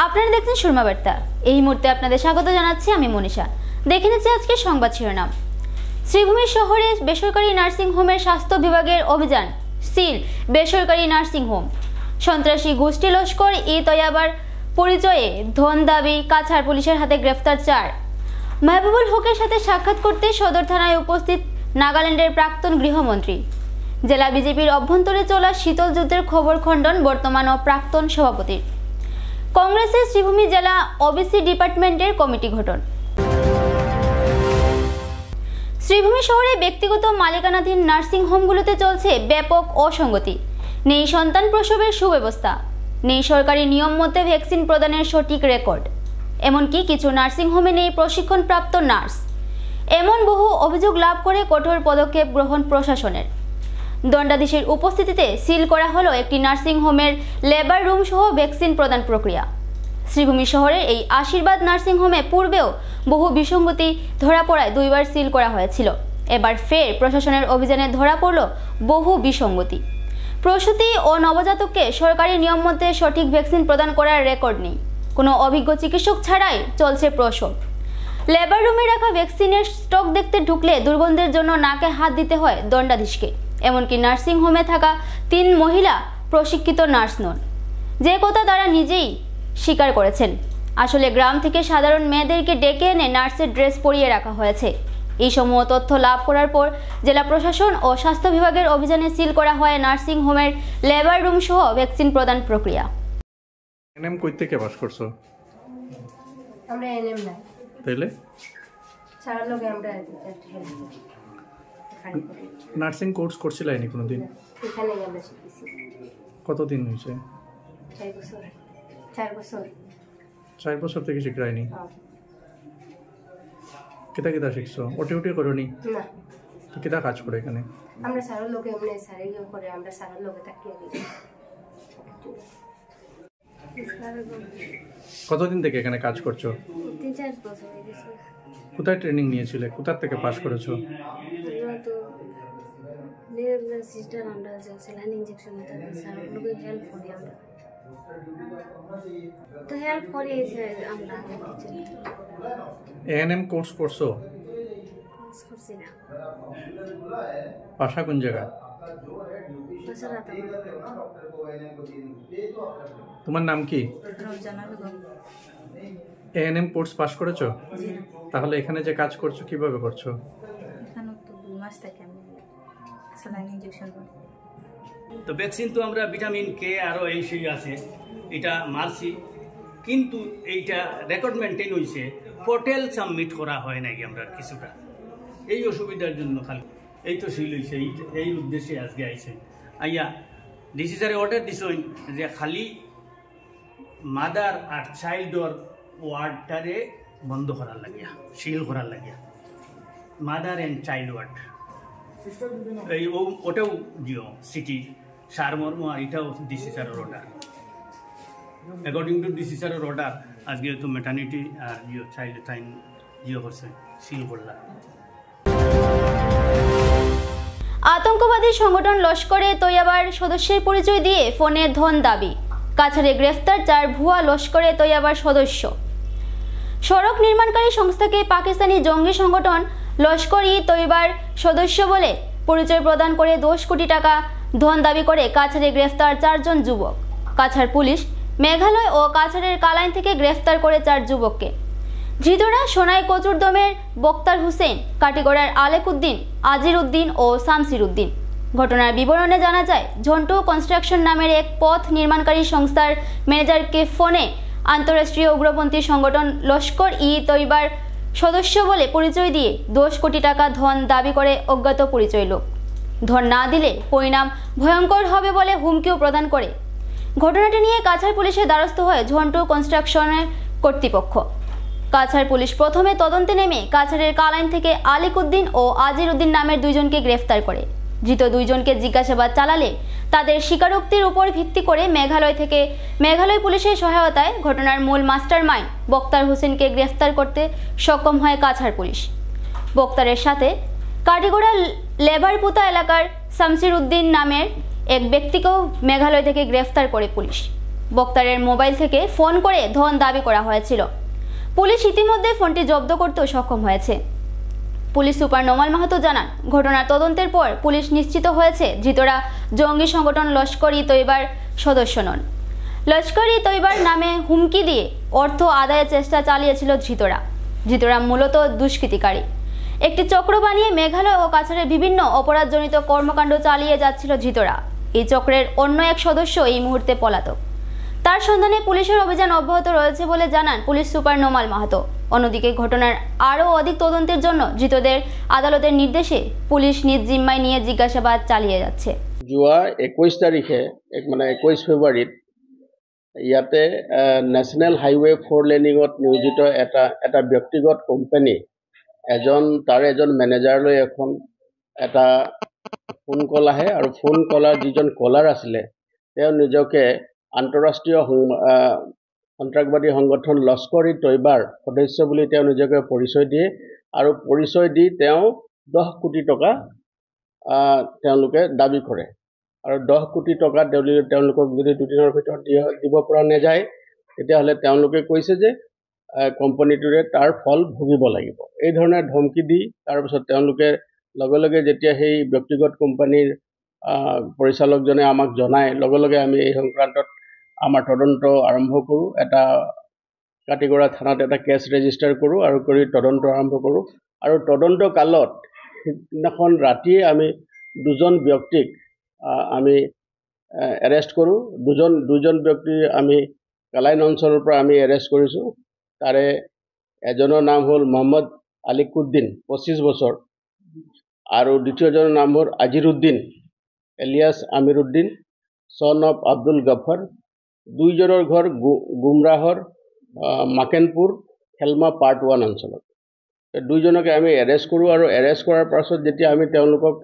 আপনারা দেখছেন সুরমা বার্তা। এই মুহূর্তে আপনাদের স্বাগত জানাচ্ছি আমি মনীষা। দেখে নিচ্ছি আজকে সংবাদ শিরোনাম। শ্রীভূমি শহরে বেসরকারি নার্সিং হোমের স্বাস্থ্য বিভাগের অভিযান, সিল বেসরকারি নার্সিং হোম। সন্ত্রাসী গোষ্ঠী লস্কর ই তৈয়বার পরিচয়ে ধন দাবি, কাছাড় পুলিশের হাতে গ্রেফতার 4। মাহবুবুল হকের সাথে সাক্ষাৎ করতে সদর থানায় উপস্থিত নাগাল্যান্ডের প্রাক্তন গৃহমন্ত্রী। জেলা বিজেপির অভ্যন্তরে চলা শীতল যুদ্ধের খবর খণ্ডন বর্তমান ও প্রাক্তন সভাপতির। কংগ্রেসের শ্রীভূমি জেলা ওবিসি ডিপার্টমেন্টের কমিটি গঠন। শ্রীভূমি শহরে ব্যক্তিগত মালিকানাধীন নার্সিং হোমগুলোতে চলছে ব্যাপক অসঙ্গতি। নেই সন্তান প্রসবের সুব্যবস্থা, নেই সরকারি নিয়ম মতে ভ্যাকসিন প্রদানের সঠিক রেকর্ড, এমনকি কিছু নার্সিং হোমে নেই প্রশিক্ষণপ্রাপ্ত নার্স। এমন বহু অভিযোগ লাভ করে কঠোর পদক্ষেপ গ্রহণ প্রশাসনের। দণ্ডাধীশের উপস্থিতিতে সিল করা হলো একটি নার্সিং হোমের লেবার রুম সহ ভ্যাকসিন প্রদান প্রক্রিয়া। শ্রীভূমি শহরের এই আশীর্বাদ নার্সিং হোমে পূর্বেও বহু বিসঙ্গতি ধরা পড়ায় 2বার সিল করা হয়েছিল। এবার ফের প্রশাসনের অভিযানে ধরা পড়ল বহু বিসঙ্গতি। প্রসূতি ও নবজাতককে সরকারি নিয়ম মতে সঠিক ভ্যাকসিন প্রদান করার রেকর্ড নেই। কোনো অভিজ্ঞ চিকিৎসক ছাড়াই চলছে প্রসব। লেবার রুমে রাখা ভ্যাকসিনের স্টক দেখতে ঢুকলে দুর্গন্ধের জন্য নাকে হাত দিতে হয় দণ্ডাধীশকে। এমনকি নার্সিং হোমে থাকা 3 মহিলা প্রশিক্ষিত নার্স নন, যে কথা তারা নিজেই স্বীকার করেছেন। আসলে গ্রাম থেকে সাধারণ মেয়েদেরকে ডেকে এনে নার্সের ড্রেস পরিয়ে রাখা হয়েছে। এই সমূহ তথ্য লাভ করার পর জেলা প্রশাসন ও স্বাস্থ্য বিভাগের অভিযানে সিল করা হয় নার্সিং হোমের লেবার রুম সহ ভ্যাকসিন প্রদান প্রক্রিয়া। এনএম কই থেকে পাস করছো? আমরা এনএম না, তাইলে সারা লোক আমরা নার্সিং কোর্স করছিলাই নি কোনোদিন? এখানে আমরা শিখেছি। কতদিন হয়েছে? 4 বছর। 4 বছর। 4 বছর থেকে শিখাইনি? কেটা কেটা শিখছো? ওটি করোনি? না। তো কেটা কাজ করে এখানে? আমরা সারা লোক এমনি সারা ইয়ে করে আমরা সারা লোকে তাকিয়ে দিই। কতদিন থেকে এখানে কাজ করছো? 3-4 বছর হয়ে গেছে। কোথায় ট্রেনিং নিয়েছিলে? কোথা থেকে পাস করেছো? আমরা তো লেবার সিস্টার আমরা স্যালাইন ইনজেকশন দিতে সারা লোকে হেল্প করি আমরা। তো হেল্প করি আমরা কিছু এএনএম কোর্স করছো? করছি না। বাসা কোন জায়গা? বাসা রাতা। তোমার নাম কি? রমজানা বেগম। এএনএম কোর্স পাস করেছো? তাহলে এখানে যে কাজ করছো কিভাবে করছো? এখানে তো 2 মাস থেকে আমি স্যালাইন ইনজেকশন করি। তো ভ্যাকসিন তো আমরা ভিটামিন কে আরও এই সেই আছে, এটা মারছি, কিন্তু এইটা রেকর্ড মেনটেন হয়েছে, পোর্টাল সাবমিট করা হয় নাকি আমরা কিছুটা, এই অসুবিধার জন্য খালি এই তো সিল হয়েছে। এই উদ্দেশ্যে আজকে আইছে আইয়া ডিসি স্যারে অর্ডার দিছেন যে খালি মাদার আর চাইল্ডর ওয়ার্ডটারে বন্ধ করার লাগিয়া, সিল করার লাগিয়া, মাদার অ্যান্ড চাইল্ড ওয়ার্ড এই ওটাও জিও সিটি সারমর্ম, আর এটাও ডিসি স্যারের অর্ডার। অ্যাকর্ডিং টু ডিসি স্যারের অর্ডার আজকে তো ম্যাটার্নিটি আর জিও চাইল্ড টাইম জিও করছে, সিল করলাম। আতঙ্কবাদী সংগঠন লস্করে তৈয়বার সদস্যের পরিচয় দিয়ে ফোনে ধন দাবি। কাছাড়ে গ্রেফতার 4 ভুয়া লস্করে তৈয়বার সদস্য। সড়ক নির্মাণকারী সংস্থাকে পাকিস্তানি জঙ্গি সংগঠন লস্কর ই তৈয়বার সদস্য বলে পরিচয় প্রদান করে 10 কোটি টাকা ধন দাবি করে কাছাড়ে গ্রেফতার 4 জন যুবক। কাছাড় পুলিশ মেঘালয় ও কাছাড়ের কালাইন থেকে গ্রেফতার করে 4 যুবককে। ধৃতরা সোনাই কচুরদমের বক্তার হোসেন, কাটিগড়ার আলেক উদ্দিন, আজির উদ্দিন ও শামসির উদ্দিন। ঘটনার বিবরণে জানা যায়, ঝন্টু কনস্ট্রাকশন নামের এক পথ নির্মাণকারী সংস্থার ম্যানেজারকে ফোনে আন্তঃরাষ্ট্রীয় উগ্রপন্থী সংগঠন লস্কর ই তৈয়বার সদস্য বলে পরিচয় দিয়ে 10 কোটি টাকা ধন দাবি করে অজ্ঞাত পরিচয় লোক। ধন না দিলে পরিণাম ভয়ঙ্কর হবে বলে হুমকিও প্রদান করে। ঘটনাটি নিয়ে কাছাড় পুলিশের দ্বারস্থ হয় ঝন্টু কনস্ট্রাকশনের কর্তৃপক্ষ। কাছাড় পুলিশ প্রথমে তদন্তে নেমে কাছাড়ের কালাইন থেকে আলেক উদ্দিন ও আজির উদ্দিন নামের 2 জনকে গ্রেফতার করে। ধৃত 2 জনকে জিজ্ঞাসাবাদ চালালে তাদের স্বীকারোক্তির উপর ভিত্তি করে মেঘালয় পুলিশের সহায়তায় ঘটনার মূল মাস্টার মাইন্ড বক্তার হোসেনকে গ্রেফতার করতে সক্ষম হয় কাছাড় পুলিশ। বক্তারের সাথে কাটিগড়া লেবারপুতা এলাকার শামসির উদ্দিন নামের এক ব্যক্তিকেও মেঘালয় থেকে গ্রেফতার করে পুলিশ। বক্তারের মোবাইল থেকে ফোন করে ধন দাবি করা হয়েছিল। পুলিশ ইতিমধ্যে ফোনটি জব্দ করতেও সক্ষম হয়েছে। পুলিশ সুপার নোমাল মাহাতো জানান, ঘটনার তদন্তের পর পুলিশ নিশ্চিত হয়েছে ধৃতরা জঙ্গি সংগঠন লস্কর-ই-তৈবার সদস্য নন। লস্কর-ই-তৈবার নামে হুমকি দিয়ে অর্থ আদায়ের চেষ্টা চালিয়েছিল ধৃতরা মূলত দুষ্কৃতিকারী। একটি চক্র বানিয়ে মেঘালয় ও কাছাড়ের বিভিন্ন অপরাধজনিত কর্মকাণ্ড চালিয়ে যাচ্ছিল ধৃতরা। এই চক্রের অন্য এক সদস্য এই মুহূর্তে পলাতক। তার সন্ধানে পুলিশের অভিযান অব্যাহত রয়েছে বলে জানান পুলিশ সুপার নোমাল মাহাতো। অন্যদিকে ঘটনার আরও অধিক তদন্তের জন্য ধৃতদের আদালতের নির্দেশে পুলিশ নিজ জিম্মায় নিয়ে জিজ্ঞাসাবাদ চালিয়ে যাচ্ছে। যোৱা 21 তাৰিখে মানে 21 ফেব্ৰুৱাৰীত ইয়াতে নেশ্যনেল হাইৱে 4 লেনিঙত নিয়োজিত এটা ব্যক্তিগত কোম্পানী তাৰে এজন মেনেজাৰলৈ এখন এটা ফোন কল আহে আৰু ফোন কলাৰ যিজন কলাৰ আছিলে তেওঁ নিজকে আন্তঃৰাষ্ট্ৰীয় সন্ত্ৰাসবাদী সংগঠন লস্কৰ-ই-তৈবাৰ সদস্য বুলি তেওঁ নিজকে পৰিচয় দিয়ে আৰু পৰিচয় দি তেওঁ 10 কোটি টকা তেওঁলোকে দাবী কৰে আৰু 10 কোটি টকা তেওঁলোকক যদি দুদিনৰ ভিতৰত দিব পৰা নাযায় তেতিয়াহ'লে তেওঁলোকে কৈছে যে কোম্পানীটোৰে তাৰ ফল ভুগিব লাগিব। এই ধৰণে ধমকি দি তাৰপিছত তেওঁলোকে লগে লগে যেতিয়া সেই ব্যক্তিগত কোম্পানীৰ পৰিচালকজনে আমাক জনায়, লগে লগে আমি এই সংক্ৰান্তত আমাৰ তদন্ত আৰম্ভ কৰোঁ। এটা কাটিগড়া থানাত এটা কেছ ৰেজিষ্টাৰ কৰোঁ আৰু কৰি তদন্ত আৰম্ভ কৰোঁ। আৰু তদন্ত কালত সিদিনাখন ৰাতিয়ে আমি দুজন ব্যক্তিক আমি এৰেষ্ট কৰোঁ। দুজন ব্যক্তি আমি কালাইন অঞ্চলৰ পৰা আমি এৰেষ্ট কৰিছোঁ। তাৰে এজনৰ নাম হ'ল মহম্মদ আলিকুদ্দিন 25 বছৰ আৰু দ্বিতীয়জনৰ নাম হ'ল আজিৰুদ্দিন এলিয়াছ আমিৰুদ্দিন সন অফ আব্দুল গফৰ। দুইজনৰ ঘৰ গুমৰাহৰ মাকেনপুৰ খেলমা পাৰ্ট 1 অঞ্চলত। দুইজনকে আমি এৰেষ্ট কৰোঁ আৰু এৰেষ্ট কৰাৰ পাছত যেতিয়া আমি তেওঁলোকক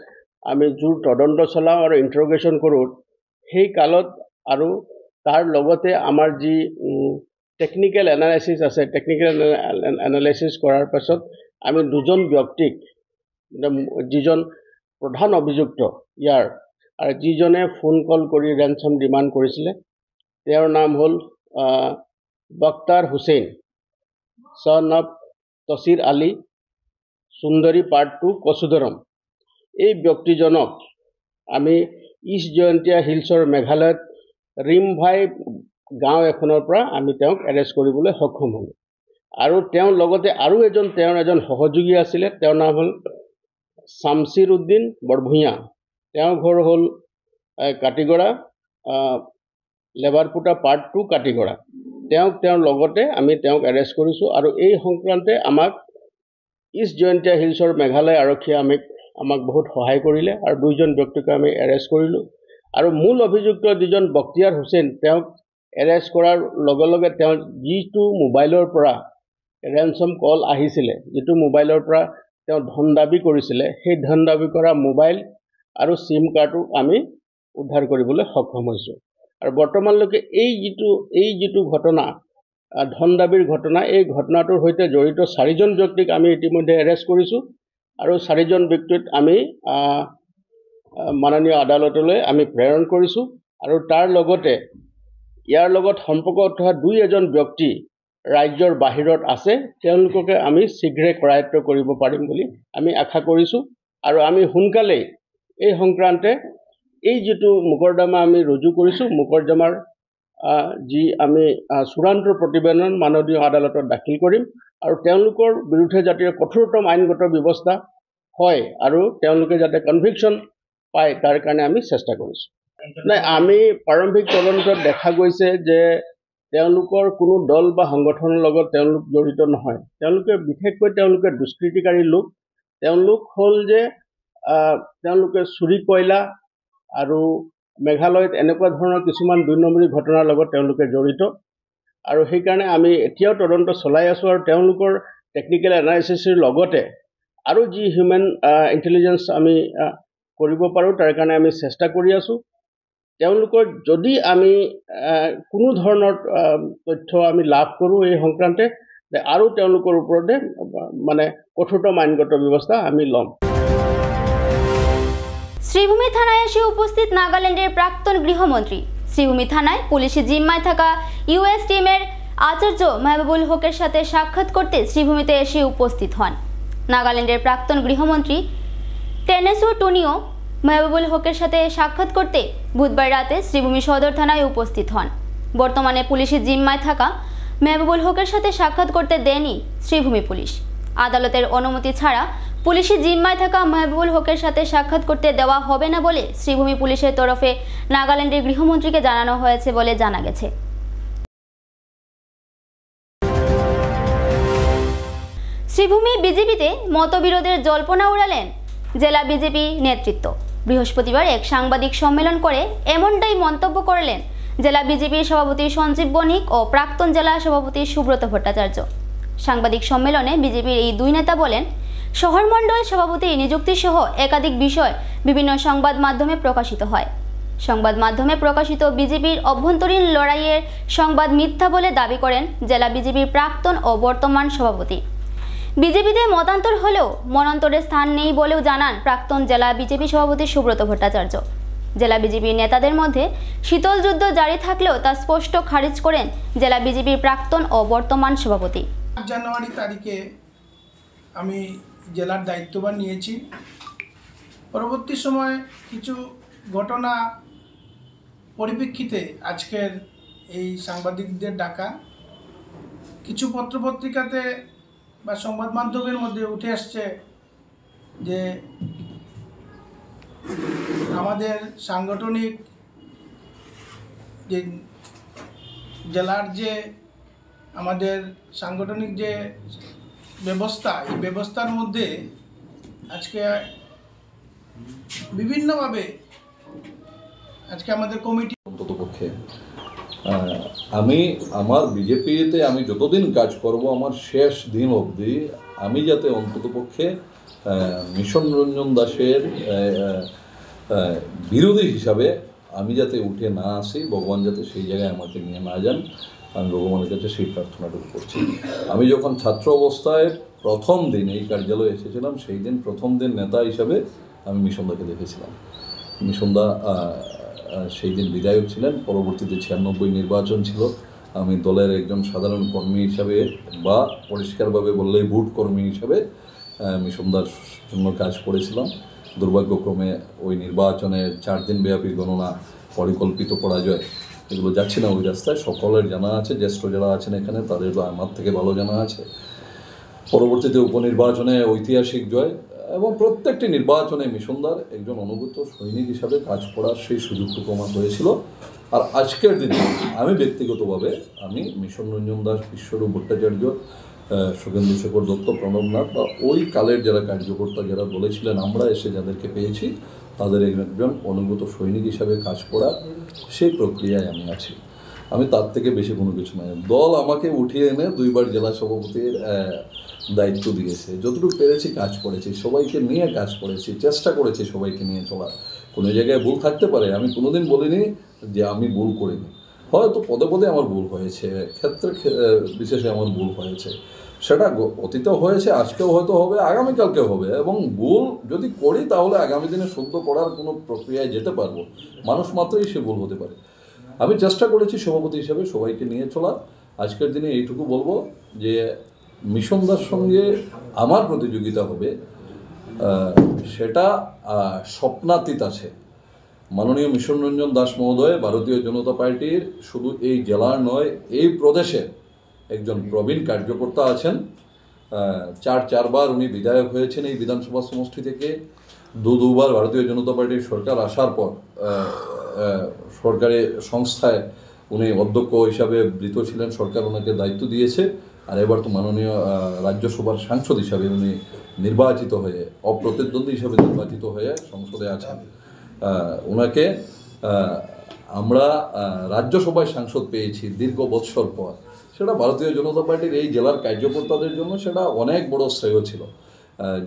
আমি জোৰ তদন্ত চলাওঁ আৰু ইণ্টাৰগেশ্যন কৰোঁ, সেই কালত আৰু তাৰ লগতে আমাৰ যি টেকনিকেল এনালাইচিছ আছে, টেকনিকেল এনালাইচিছ কৰাৰ পাছত আমি দুজন ব্যক্তিক, যিজন প্ৰধান অভিযুক্ত ইয়াৰ আৰু যিজনে ফোন কল কৰি ৰেঞ্চম ডিমাণ্ড কৰিছিলে, তেওঁৰ নাম হ'ল বক্তাৰ হুছেইন সন অফ তছিৰ আলী সুন্দৰী পাৰ্ট 2 কচুদৰম। এই ব্যক্তিজনক আমি ইষ্ট জয়ন্তীয়া হিলছৰ মেঘালয়ত ৰিমভাই গাঁও এখনৰ পৰা আমি তেওঁক এৰেষ্ট কৰিবলৈ সক্ষম হ'লোঁ। আৰু তেওঁৰ লগতে আৰু তেওঁৰ এজন সহযোগী আছিলে, তেওঁৰ নাম হ'ল শামছিৰ উদ্দিন বৰভূঞা। তেওঁৰ ঘৰ হ'ল কাটিগড়া লেবাৰপুটা পাৰ্ট 2 কাটিগড়া। তেওঁৰ লগতে আমি তেওঁক এৰেষ্ট কৰিছোঁ আৰু এই সংক্ৰান্তে আমাক ইষ্ট জয়ন্তীয়া হিলছৰ মেঘালয় আৰক্ষীয়ে আমাক বহুত সহায় কৰিলে আৰু দুইজন ব্যক্তিক আমি এৰেষ্ট কৰিলোঁ। আৰু মূল অভিযুক্ত যিজন বক্তিয়াৰ হুছেইন, তেওঁক এৰেষ্ট কৰাৰ লগে লগে তেওঁ যিটো মোবাইলৰ পৰা ৰেঞ্চম কল আহিছিলে, যিটো মোবাইলৰ পৰা তেওঁ ধন দাবী কৰিছিলে, সেই ধন দাবী কৰা মোবাইল আৰু চিম কাৰ্ডো আমি উদ্ধাৰ কৰিবলৈ সক্ষম হৈছোঁ। আৰু বৰ্তমানলৈকে এই যিটো ঘটনা, ধন দাবীৰ ঘটনা, এই ঘটনাটোৰ সৈতে জড়িত 4জন ব্যক্তিক আমি ইতিমধ্যে এৰেষ্ট কৰিছোঁ আৰু 4জন ব্যক্তিক আমি মাননীয় আদালতলৈ আমি প্ৰেৰণ কৰিছোঁ। আৰু তাৰ লগতে ইয়াৰ লগত সম্পৰ্ক থকা 2-এজন ব্যক্তি ৰাজ্যৰ বাহিৰত আছে, তেওঁলোককে আমি শীঘ্ৰে কৰায়ত্ব কৰিব পাৰিম বুলি আমি আশা কৰিছোঁ। আৰু আমি সোনকালেই এই সংক্ৰান্তে এই যিটো মোকৰ্দমা আমি ৰুজু কৰিছোঁ, মোকৰ্দমাৰ যি আমি চূড়ান্ত প্ৰতিবেদন মাননীয় আদালতত দাখিল কৰিম আৰু তেওঁলোকৰ বিৰুদ্ধে যাতে কঠোৰতম আইনগত ব্যৱস্থা হয় আৰু তেওঁলোকে যাতে কনভিকশ্যন পায় তাৰ কাৰণে আমি চেষ্টা কৰিছোঁ। নাই, আমি প্ৰাৰম্ভিক তদন্তত দেখা গৈছে যে তেওঁলোকৰ কোনো দল বা সংগঠনৰ লগত তেওঁলোক জড়িত নহয়। বিশেষকৈ তেওঁলোকে দুষ্কৃতিকাৰী লোক। তেওঁলোক হ'ল যে তেওঁলোকে চুৰি কয়লা আৰু মেঘালয়ত এনেকুৱা ধৰণৰ কিছুমান 2 নম্বৰী ঘটনাৰ লগত তেওঁলোকে জড়িত আৰু সেইকাৰণে আমি এতিয়াও তদন্ত চলাই আছোঁ আৰু তেওঁলোকৰ টেকনিকেল এনালাইচিছৰ লগতে আৰু যি হিউমেন ইণ্টেলিজেঞ্চ আমি কৰিব পাৰোঁ তাৰ কাৰণে আমি চেষ্টা কৰি আছোঁ। তেওঁলোকৰ যদি আমি কোনো ধৰণৰ তথ্য আমি লাভ কৰোঁ এই সংক্ৰান্তে, আৰু তেওঁলোকৰ ওপৰতে মানে কঠোৰতম আইনগত ব্যৱস্থা আমি ল'ম। শ্রীভূমি থানায় এসে উপস্থিত নাগাল্যান্ডের প্রাক্তন গৃহমন্ত্রী শ্রীভূমি থানায় পুলিশের জিম্মায় থাকা ইউএস টিমের আচার্য মেহবুবুল হকের সাথে সাক্ষাৎ করতে শ্রীভূমিতে এসে উপস্থিত হন। নাগাল্যান্ডের প্রাক্তন গৃহমন্ত্রী টেনেসু টুনিও মেহবুবুল হকের সাথে সাক্ষাৎ করতে বুধবার রাতে শ্রীভূমি সদর থানায় উপস্থিত হন। বর্তমানে পুলিশের জিম্মায় থাকা মেহবুবুল হকের সাথে সাক্ষাৎ করতে দেয়নি শ্রীভূমি পুলিশ। আদালতের অনুমতি ছাড়া পুলিশের জিম্মায় থাকা মেহবুবুল হকের সাথে সাক্ষাৎ করতে দেওয়া হবে না বলে শ্রীভূমি পুলিশের তরফে নাগাল্যান্ডের গৃহমন্ত্রীকে জানানো হয়েছে বলে জানা গেছে। শ্রীভূমি বিজেপিতে মতবিরোধের জল্পনা উড়ালেন জেলা বিজেপি নেতৃত্ব। বৃহস্পতিবার এক সাংবাদিক সম্মেলন করে এমনটাই মন্তব্য করলেন জেলা বিজেপির সভাপতি সঞ্জীব বণিক ও প্রাক্তন জেলা সভাপতি সুব্রত ভট্টাচার্য। সাংবাদিক সম্মেলনে বিজেপির এই দুই নেতা বলেন, শহর মণ্ডল সভাপতি নিযুক্তি সহ একাধিক বিষয় বিভিন্ন সংবাদ মাধ্যমে প্রকাশিত হয়। সংবাদ মাধ্যমে প্রকাশিত বিজেপির অভ্যন্তরীণ লড়াইয়ের সংবাদ মিথ্যা বলে দাবি করেন জেলা বিজেপির প্রাক্তন ও বর্তমান সভাপতি। বিজেপিতে মতান্তর হলেও মনান্তরের স্থান নেই বলেও জানান প্রাক্তন জেলা বিজেপি সভাপতি সুব্রত ভট্টাচার্য। জেলা বিজেপির নেতাদের মধ্যে শীতল যুদ্ধ জারি থাকলেও তা স্পষ্ট খারিজ করেন জেলা বিজেপির প্রাক্তন ও বর্তমান সভাপতি। জানুয়ারি তারিখে আমি জেলার দায়িত্বভার নিয়েছি। পরবর্তী সময় কিছু ঘটনা পরিপ্রেক্ষিতে আজকের এই সাংবাদিকদের ডাকা, কিছু পত্রপত্রিকাতে বা সংবাদ মাধ্যমের মধ্যে উঠে আসছে যে আমাদের সাংগঠনিক যে জেলার যে আমাদের সাংগঠনিক যে ব্যবস্থা, এই ব্যবস্থার মধ্যে আজকে বিভিন্নভাবে আজকে আমাদের কমিটি অন্ততপক্ষে আমি আমার বিজেপিতে আমি যতদিন কাজ করব আমার শেষ দিন অবধি আমি যাতে অন্ততপক্ষে মিশন রঞ্জন দাসের বিরোধী হিসাবে আমি যাতে উঠে না আসি, ভগবান যাতে সেই জায়গায় আমাকে নিয়ে না যান, আমি ভগবানের কাছে সেই প্রার্থনাটুকু করছি। আমি যখন ছাত্র অবস্থায় প্রথম দিন এই কার্যালয়ে এসেছিলাম, সেই দিন প্রথম দিন নেতা হিসাবে আমি মিশনদাকে দেখেছিলাম। মিশনদা সেই দিন বিধায়ক ছিলেন, পরবর্তীতে 96 নির্বাচন ছিল। আমি দলের একজন সাধারণ কর্মী হিসাবে বা পরিষ্কারভাবে বললে বুট কর্মী হিসাবে মিশনদার জন্য কাজ করেছিলাম। দুর্ভাগ্যক্রমে ওই নির্বাচনের 4 দিন ব্যাপী গণনা, পরিকল্পিত পরাজয়, এগুলো যাচ্ছি না ওই রাস্তায়, সকলের জানা আছে। জ্যেষ্ঠ যারা আছেন এখানে তাদের আমার থেকে ভালো জানা আছে। পরবর্তীতে উপনির্বাচনে ঐতিহাসিক জয় এবং প্রত্যেকটি নির্বাচনে মিশনদার একজন অনুগত সৈনিক হিসাবে কাজ করার সেই সুযোগটুকু আমার হয়েছিল। আর আজকের দিনে আমি ব্যক্তিগতভাবে আমি মিশন রঞ্জন দাস, বিশ্বরূপ ভট্টাচার্য, সুখেন্দু শেখর দত্ত, প্রণবনাথ বা ওই কালের যারা কার্যকর্তা যারা বলেছিলেন আমরা এসে যাদেরকে পেয়েছি তাদের একজন অনুগত সৈনিক হিসাবে কাজ করা সেই প্রক্রিয়ায় আমি আছি। আমি তার থেকে বেশি কোনো কিছু নয়। দল আমাকে উঠিয়ে এনে 2 বার জেলা সভাপতির দায়িত্ব দিয়েছে, যতটুকু পেরেছি কাজ করেছি, সবাইকে নিয়ে কাজ করেছি, চেষ্টা করেছি সবাইকে নিয়ে চলার। কোনো জায়গায় ভুল থাকতে পারে, আমি কোনোদিন বলিনি যে আমি ভুল করিনি। হয়তো পদে পদে আমার ভুল হয়েছে, ক্ষেত্রে বিশেষে আমার ভুল হয়েছে, সেটা অতীতেও হয়েছে, আজকেও হয়তো হবে, আগামীকালকেও হবে। এবং ভুল যদি করি তাহলে আগামী দিনে শুদ্ধ করার কোনো প্রক্রিয়ায় যেতে পারবো। মানুষ মাত্রই সে ভুল হতে পারে। আমি চেষ্টা করেছি সভাপতি হিসাবে সবাইকে নিয়ে চলার। আজকের দিনে এইটুকু বলবো যে মিশনদার সঙ্গে আমার প্রতিযোগিতা হবে সেটা স্বপ্নাতীত আছে। মাননীয় মিশন রঞ্জন দাস মহোদয় ভারতীয় জনতা পার্টির শুধু এই জেলার নয় এই প্রদেশের একজন প্রবীণ কার্যকর্তা আছেন। 4 বার উনি বিধায়ক হয়েছেন এই বিধানসভা সমষ্টি থেকে। 2 বার ভারতীয় জনতা পার্টির সরকার আসার পর সরকারি সংস্থায় উনি অধ্যক্ষ হিসাবে বৃত ছিলেন, সরকার ওনাকে দায়িত্ব দিয়েছে। আর এবার তো মাননীয় রাজ্যসভার সাংসদ হিসাবে উনি নির্বাচিত হয়ে, অপ্রতিদ্বন্দ্বী হিসাবে নির্বাচিত হয়ে সংসদে আছেন। ওনাকে আমরা রাজ্যসভায় সাংসদ পেয়েছি দীর্ঘ বৎসর পর। সেটা ভারতীয় জনতা পার্টির এই জেলার কার্যকর্তাদের জন্য সেটা অনেক বড় শ্রেয় ছিল।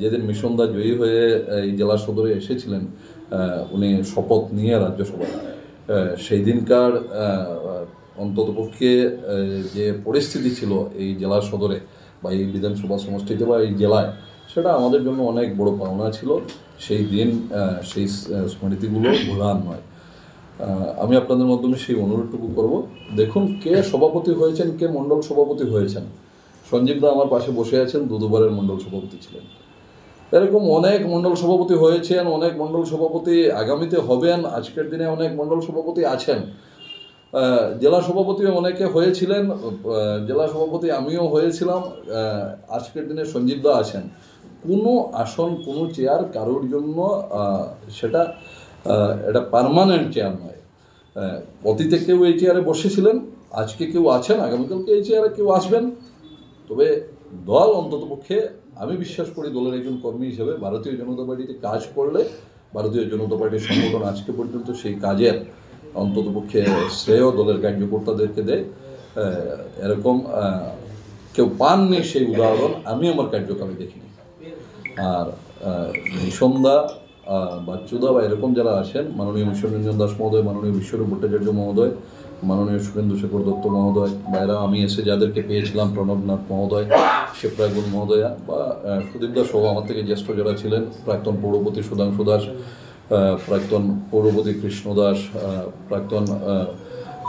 যেদিন মিশনদা জয়ী হয়ে এই জেলা সদরে এসেছিলেন, উনি শপথ নিয়ে রাজ্যসভায়, সেই দিনকার অন্ততপক্ষে যে পরিস্থিতি ছিল এই জেলা সদরে বা এই বিধানসভা সমষ্টিতে বা এই জেলায়, সেটা আমাদের জন্য অনেক বড় পাওনা ছিল। সেই দিন সেই স্মৃতিগুলো ভোলার নয়। আমি আপনাদের মাধ্যমে সেই অনুরোধটুকু করব। দেখুন কে সভাপতি হয়েছেন, কে মণ্ডল সভাপতি হয়েছেন। সঞ্জীব দা আমার পাশে বসে আছেন, দুবারের মণ্ডল সভাপতি ছিলেন। এরকম অনেক মণ্ডল সভাপতি হয়েছেন, অনেক মণ্ডল সভাপতি আগামীতে হবেন, আজকের দিনে অনেক মণ্ডল সভাপতি আছেন। জেলা সভাপতিও অনেকে হয়েছিলেন, জেলা সভাপতি আমিও হয়েছিলাম, আজকের দিনে সঞ্জীব দা আছেন। কোনো আসন, কোনো চেয়ার কারোর জন্য সেটা এটা পার্মানেন্ট চেয়ার নয়। অতীতে কেউ এই চেয়ারে বসেছিলেন, আজকে কেউ আছেন, আগামীকালকে এই চেয়ারে কেউ আসবেন। তবে দল অন্ততপক্ষে, আমি বিশ্বাস করি দলের একজন কর্মী হিসেবে, ভারতীয় জনতা পার্টিতে কাজ করলে ভারতীয় জনতা পার্টির সংগঠন আজকে পর্যন্ত সেই কাজের অন্ততপক্ষে শ্রেয় দলের কার্যকর্তাদেরকে দেয়। এরকম কেউ পাননি সেই উদাহরণ আমি আমার কার্যকালে দেখিনি। আর মিশনদা, বাচ্চুদা বা এরকম যারা আছেন, মাননীয় মিশন রঞ্জন দাস মহোদয়, মাননীয় বিশ্বরূপ ভট্টাচার্য মহোদয়, মাননীয় সুরেন্দ্র শেখর দত্ত মহোদয়, বা এরা আমি এসে যাদেরকে পেয়েছিলাম, প্রণবনাথ মহোদয়, শিপ্রাগুন মহোদয়া, বা সুদীপ দাস সহ আমার থেকে জ্যেষ্ঠ যারা ছিলেন, প্রাক্তন পৌরপতি সুধাংশু দাস, প্রাক্তন পৌরপতি কৃষ্ণ দাস, প্রাক্তন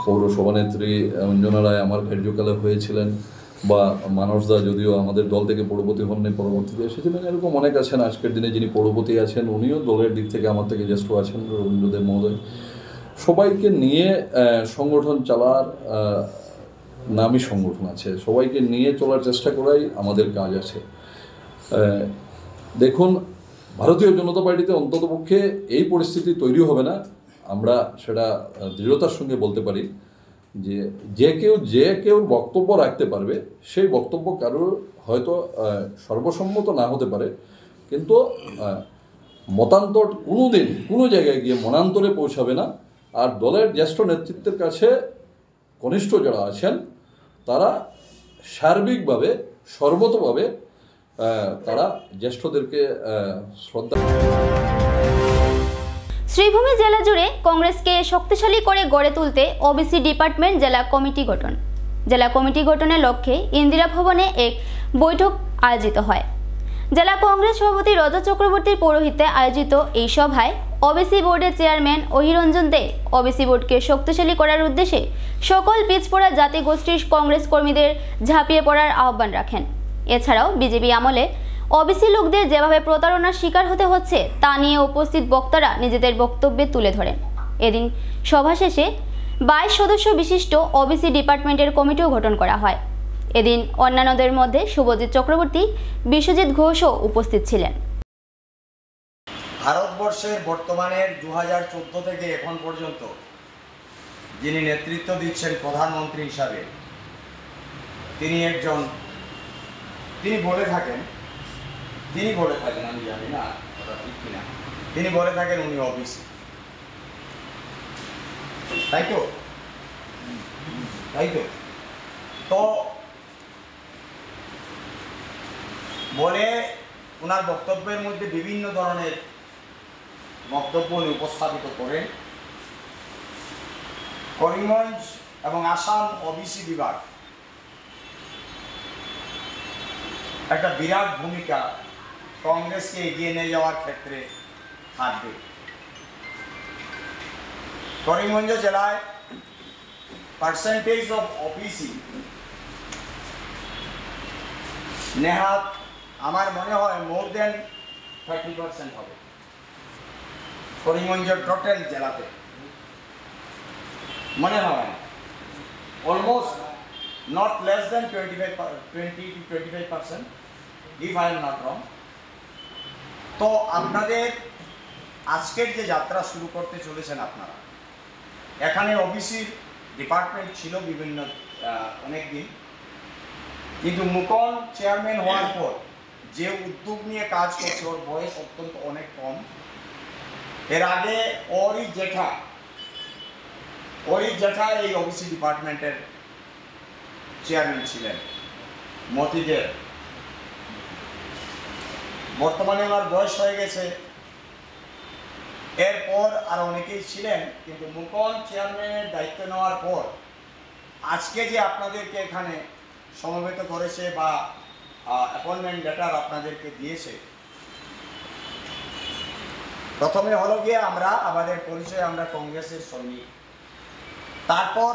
পৌর সভানেত্রী অঞ্জনা রায় আমার কার্যকালে হয়েছিলেন, বা মানস দা যদিও আমাদের দল থেকে পৌরপতি হননি, পরবর্তীতে এসেছিলেন। এরকম অনেক আছেন। আজকের দিনে যিনি পৌরপতি আছেন উনিও দলের দিক থেকে আমার থেকে জ্যেষ্ঠ আছেন, রবীন্দ্রদেব মহোদয়। সবাইকে নিয়ে সংগঠন চালার নামই সংগঠন আছে, সবাইকে নিয়ে চলার চেষ্টা করাই আমাদের কাজ আছে। দেখুন, ভারতীয় জনতা পার্টিতে অন্ততপক্ষে এই পরিস্থিতি তৈরি হবে না, আমরা সেটা দৃঢ়তার সঙ্গে বলতে পারি। যে কেউ বক্তব্য রাখতে পারবে, সেই বক্তব্য কারোর হয়তো সর্বসম্মত না হতে পারে, কিন্তু মতান্তর কোনোদিন কোনো জায়গায় গিয়ে মনান্তরে পৌঁছাবে না। আর দলের জ্যেষ্ঠ নেতৃত্বের কাছে কনিষ্ঠ যারা আছেন তারা সার্বিকভাবে, সর্বতভাবে তারা জ্যেষ্ঠদেরকে শ্রদ্ধা। শ্রীভূমি জেলা জুড়ে কংগ্রেসকে শক্তিশালী করে গড়ে তুলতে ওবিসি ডিপার্টমেন্ট জেলা কমিটি গঠন। জেলা কমিটি গঠনের লক্ষ্যে ইন্দিরা ভবনে এক বৈঠক আয়োজিত হয়। জেলা কংগ্রেস সভাপতি রজত চক্রবর্তীর পৌরোহিত্যে আয়োজিত এই সভায় ওবিসি বোর্ডের চেয়ারম্যান অহিরঞ্জন দে ওবিসি বোর্ডকে শক্তিশালী করার উদ্দেশ্যে সকল পিছপড়া জাতি গোষ্ঠীর কংগ্রেস কর্মীদের ঝাঁপিয়ে পড়ার আহ্বান রাখেন। এছাড়াও বিজেপি আমলে ওবিসি লোকদের যেভাবে প্রতারণার শিকার হতে হচ্ছে তা নিয়ে উপস্থিত বক্তারা নিজেদের বক্তব্যে তুলে ধরেন। এদিন সভা শেষে 22 সদস্য বিশিষ্ট ওবিসি ডিপার্টমেন্টের কমিটিও গঠন করা হয়। এদিন অন্যান্যদের মধ্যে শুভজিৎ চক্রবর্তী, বিশ্বজিৎ ঘোষও উপস্থিত ছিলেন। ভারতবর্ষের বর্তমানের 2014 থেকে এখন পর্যন্ত যিনি নেতৃত্ব দিচ্ছেন প্রধানমন্ত্রী হিসাবে, তিনি বলে থাকেন, আমি জানি না ওটা ঠিক কিনা, তিনি বলে থাকেন উনি ওবিসি, তাই তো তো বলে ওনার বক্তব্যের মধ্যে বিভিন্ন ধরনের বক্তব্য উনি উপস্থাপিত করেন। করিমগঞ্জ এবং আসাম ওবিসি বিভাগ একটা বিরাট ভূমিকা কংগ্রেসকে এগিয়ে নিয়ে যাওয়ার ক্ষেত্রে থাকবে। করিমগঞ্জ জেলায় পার্সেন্টেজ অফ ওবিসি নেহাত আমার মনে হয় মোর দেন 30% হবে করিমগঞ্জ টোটাল জেলাতে, মনে হয় almost not less than 20-25% if I am not wrong. তো আপনাদের আজকের যে যাত্রা শুরু করতে চলেছেন আপনারা, এখানে ওবিসির ডিপার্টমেন্ট ছিল বিভিন্ন অনেক দিন, কিন্তু মুকন চেয়ারম্যান হওয়ার পর যে উদ্যোগ নিয়ে কাজ করছে, ওর বয়স অত্যন্ত অনেক কম। এর আগে ওরই জেঠা এই ওবিসি ডিপার্টমেন্টের চেয়ারম্যান ছিলেন, মতিদের। বর্তমানে ওনার বয়স হয়ে গেছে, এরপর আর অনেকেই ছিলেন, কিন্তু মুকন চেয়ারম্যানের দায়িত্ব নেওয়ার পর আজকে যে আপনাদেরকে এখানে সমবেত করেছে বা অ্যাপয়েন্টমেন্ট লেটার আপনাদেরকে দিয়েছে, প্রথমে হলো গিয়ে আমরা আমাদের পরিচয় আমরা কংগ্রেসের সৈনিক, তারপর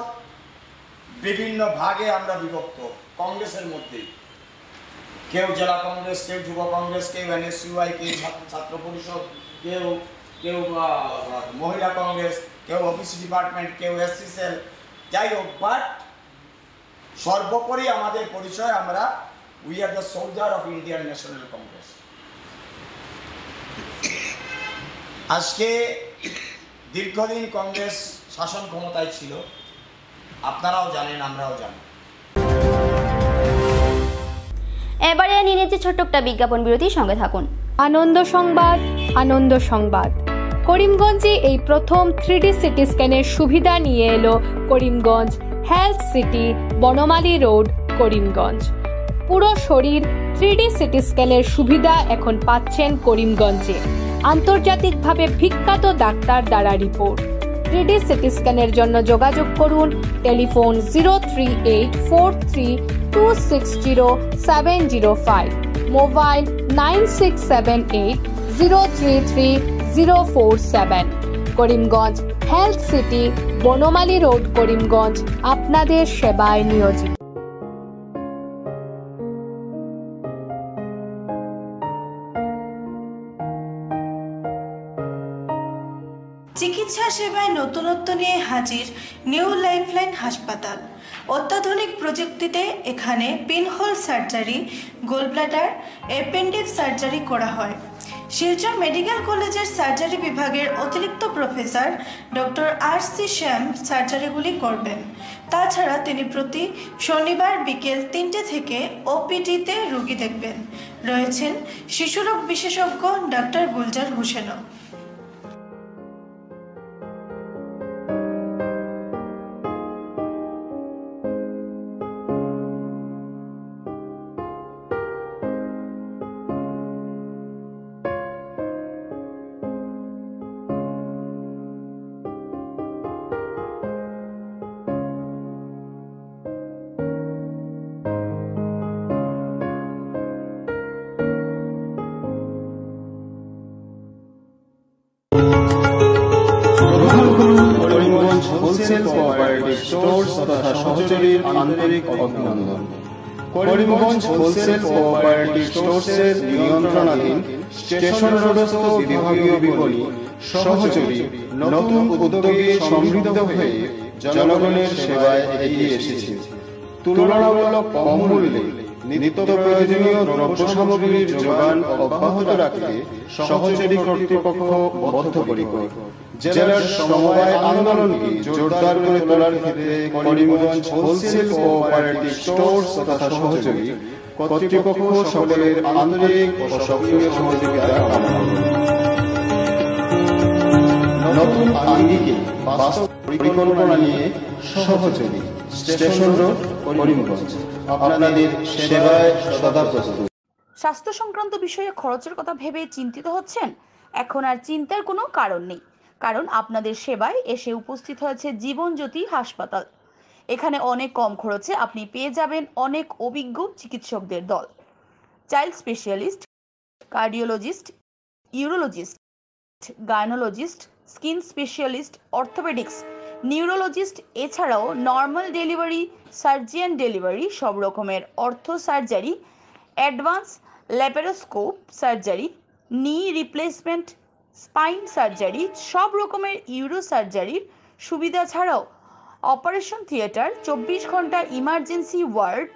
বিভিন্ন ভাগে আমরা বিভক্ত কংগ্রেসের মধ্যে, কেউ জেলা কংগ্রেস, কেউ যুব কংগ্রেস, কেউ NSUI, কেউ ছাত্র পরিষদ, কেউ কেউ মহিলা কংগ্রেস, কেউ ওবিসি ডিপার্টমেন্ট, কেউ SC সেল, যাই হোক, বাট সর্বোপরি আমাদের পরিচয় আমরা we are the soldier of Indian national Congress. আজকে দীর্ঘদিন কংগ্রেস শাসন ক্ষমতায় ছিল, আপনারাও জানেন, আমরাও জানি। এবারে নিয়ে নিচ্ছি ছোট্ট একটা বিজ্ঞাপন বিরতি, সঙ্গে থাকুন। আনন্দ সংবাদ, আনন্দ সংবাদ। করিমগঞ্জে এই প্রথম 3D সিটি স্ক্যানের সুবিধা নিয়ে এলো Karimganj health city, Banamali road, Karimganj. পুরো শরীর 3D সিটি স্ক্যানের সুবিধা এখন পাচ্ছেন করিমগঞ্জে। আন্তর্জাতিকভাবে বিখ্যাত ডাক্তার দ্বারা রিপোর্ট। 3D সিটি স্ক্যানের জন্য যোগাযোগ করুন telephone 03843260705, mobile 9678033047। Karimganj health city, Banamali road, Karimganj আপনাদের সেবায় নিয়োজিত। চিকিৎসা সেবায় নতুনত্ব নিয়ে হাজির নিউ লাইফলাইন হাসপাতাল। অত্যাধুনিক প্রযুক্তিতে এখানে pinhole surgery, gallbladder, appendix surgery করা হয়। শিলচর মেডিকেল কলেজের সার্জারি বিভাগের অতিরিক্ত প্রফেসর ডক্টর RC শ্যাম সার্জারিগুলি করবেন। তাছাড়া তিনি প্রতি শনিবার বিকেল 3টে থেকে OPD-তে রোগী দেখবেন। রয়েছেন শিশুরোগ বিশেষজ্ঞ ডক্টর গুলজার হোসেনও। হোলসেল কোঅপারেটিভ স্টোর্স তথা সহযোগীর আন্তরিক অভিনন্দন। করিমগঞ্জ হোলসেল কোঅপারেটিভ স্টোর্সের নিয়ন্ত্রণাধীন স্টেশন রোডস্থ বিভাগীয় বিপণী সহযোগী নতুন উদ্যোগে সমৃদ্ধ হয়ে জনগণের সেবায় এগিয়ে এসেছে। তুলনামূলক কম মূল্যে নিত্য প্রয়োজনীয় দ্রব্য সামগ্রীর যোগান অব্যাহত রাখতে সহযোগী কর্তৃপক্ষ বদ্ধপরিকর। জেলার সমবায় আন্দোলনকে জোরদার করে তোলার ক্ষেত্রে করিমগঞ্জ হোলসেল কোঅপারেটিভ স্টোর্স তথা সহযোগী কর্তৃপক্ষ সকলের আন্তরিক ও সক্রিয় সহযোগিতা কামনা করে। নতুন আঙ্গিকে বাস্তব পরিকল্পনা নিয়ে সহযোগী স্টেশন রোড, করিমগঞ্জ আপনাদের সেবায় সদা প্রস্তুত। স্বাস্থ্য সংক্রান্ত বিষয়ে খরচের কথা ভেবে চিন্তিত হচ্ছেন? এখন আর চিন্তার কোনো কারণ নেই, কারণ আপনাদের সেবায় এসে উপস্থিত হয়েছে জীবনজ্যোতি হাসপাতাল। এখানে অনেক কম খরচে আপনি পেয়ে যাবেন অনেক অভিজ্ঞ চিকিৎসকদের দল। Child specialist, cardiologist, urologist, gynaecologist, skin specialist, orthopaedics, neurologist, এছাড়াও নর্মাল ডেলিভারি, সার্জিয়ান ডেলিভারি, সব রকমের ortho surgery, advance laparoscope surgery, knee replacement, spine surgery, সব রকমের ইউরো সার্জারির সুবিধা ছাড়াও অপারেশন থিয়েটার, 24 ঘন্টা emergency ward,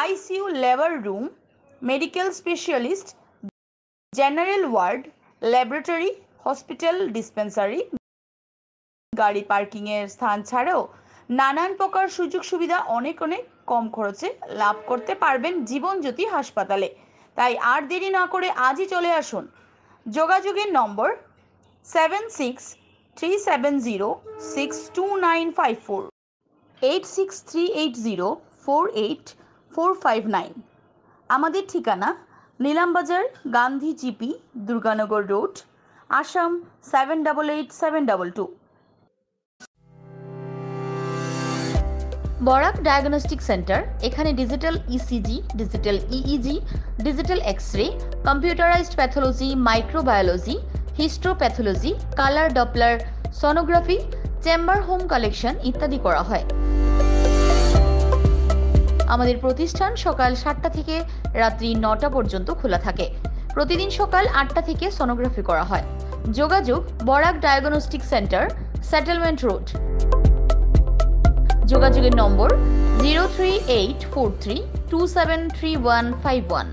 ICU labour room, medical specialist, general ward, laboratory, hospital dispensary, গাড়ি পার্কিংয়ের স্থান ছাড়াও নানান প্রকার সুযোগ সুবিধা অনেক কম খরচে লাভ করতে পারবেন জীবনজ্যোতি হাসপাতালে। তাই আর দেরি না করে আজই চলে আসুন। যোগাযোগের নম্বর 7637062954, 8638048459। আমাদের ঠিকানা Nilambazar, Gandhi GP, Durganagar road, Assam 788722। Barak diagnostic centre. এখানে digital ECG, digital EEG, digital x-ray, computerised pathology, microbiology, histopathology, colour Doppler sonography, chamber home collection ইত্যাদি করা হয়। আমাদের প্রতিষ্ঠান সকাল 7টা থেকে রাত্রি 9টা পর্যন্ত খোলা থাকে। প্রতিদিন সকাল 8টা থেকে সোনোগ্রাফি করা হয়। যোগাযোগ Barak diagnostic centre, settlement road. যোগাযোগের নম্বর 03843273151,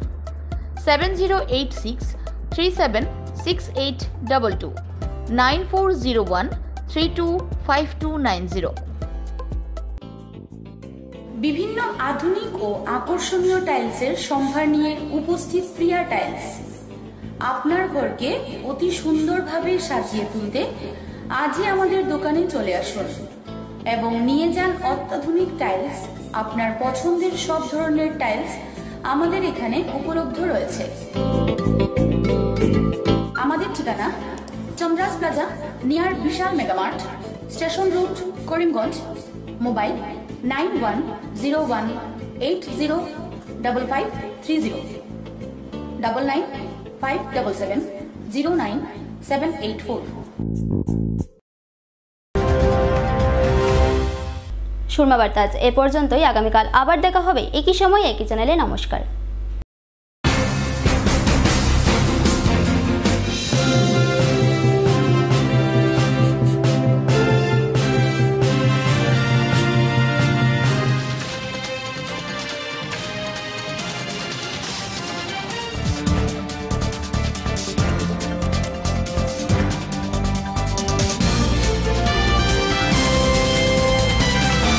7086376822, 9401325290। বিভিন্ন আধুনিক ও আকর্ষণীয় টাইলসের সম্ভার নিয়ে উপস্থিত প্রিয়া টাইলস। আপনার ঘরকে অতি সুন্দরভাবে সাজিয়ে তুলতে আজই আমাদের দোকানে চলে আসুন এবং নিয়ে যান অত্যাধুনিক টাইলস। আপনার পছন্দের সব ধরনের টাইলস আমাদের এখানে উপলব্ধ রয়েছে। আমাদের ঠিকানা Chandras plaza, near Vishal Megamart, station road, Karimganj. Mobile 9101805530, 9957709784। Surma Barta আজ এ পর্যন্তই। আগামীকাল আবার দেখা হবে একই সময় একই চ্যানেলে। নমস্কার।